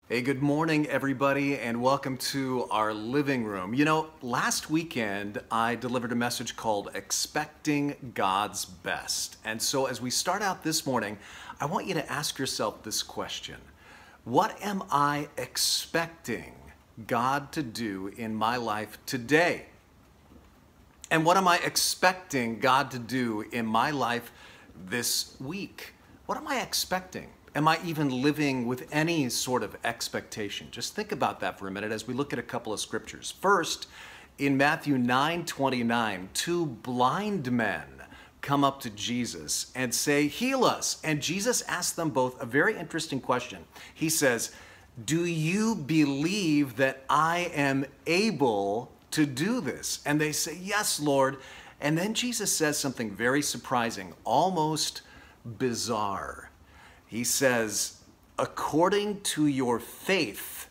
Hey, good morning, everybody, and welcome to our living room. You know, last weekend I delivered a message called Expecting God's Best. And so as we start out this morning, I want you to ask yourself this question. What am I expecting God to do in my life today? And what am I expecting God to do in my life this week? What am I expecting? Am I even living with any sort of expectation? Just think about that for a minute as we look at a couple of scriptures. First, in Matthew 9:29, two blind men come up to Jesus and say, "Heal us." And Jesus asks them both a very interesting question. He says, "Do you believe that I am able to do this?" And they say, "Yes, Lord." And then Jesus says something very surprising, almost bizarre. He says, "According to your faith,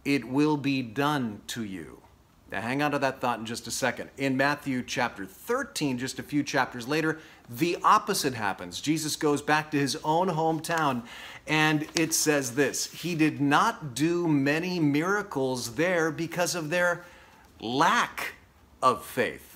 it will be done to you." Now hang on to that thought in just a second. In Matthew chapter 13, just a few chapters later, the opposite happens. Jesus goes back to his own hometown, and it says this: "He did not do many miracles there because of their lack of faith."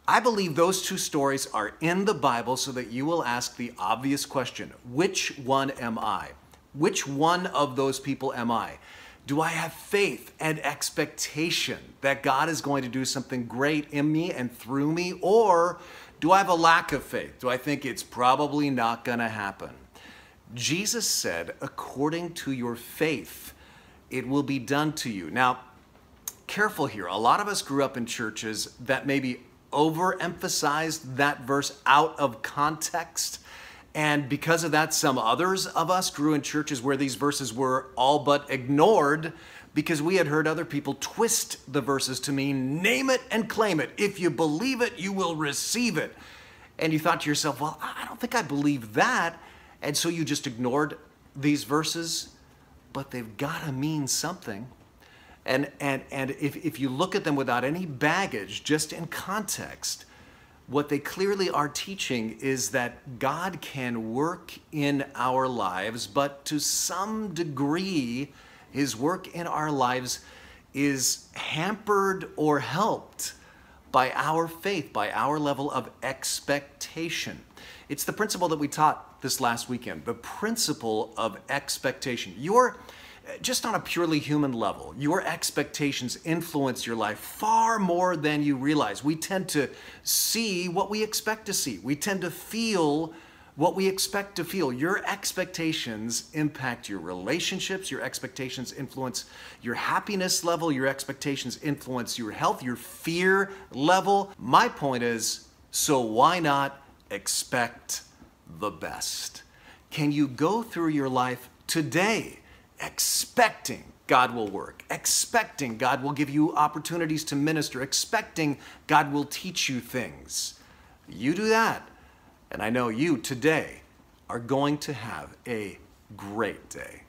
I believe those two stories are in the Bible so that you will ask the obvious question, which one am I? Which one of those people am I? Do I have faith and expectation that God is going to do something great in me and through me? Or do I have a lack of faith? Do I think it's probably not going to happen? Jesus said, "According to your faith, it will be done to you." Now, careful here. A lot of us grew up in churches that maybe overemphasized that verse out of context. And because of that, some others of us grew in churches where these verses were all but ignored because we had heard other people twist the verses to mean, name it and claim it. If you believe it, you will receive it. And you thought to yourself, well, I don't think I believe that. And so you just ignored these verses, but they've got to mean something. And if you look at them without any baggage, just in context, what they clearly are teaching is that God can work in our lives, but to some degree, his work in our lives is hampered or helped by our faith, by our level of expectation. It's the principle that we taught this last weekend, the principle of expectation. Just on a purely human level, your expectations influence your life far more than you realize. We tend to see what we expect to see. We tend to feel what we expect to feel. Your expectations impact your relationships. Your expectations influence your happiness level. Your expectations influence your health, your fear level. My point is, so why not expect the best? Can you go through your life today expecting God will work, expecting God will give you opportunities to minister, expecting God will teach you things? You do that, and I know you today are going to have a great day.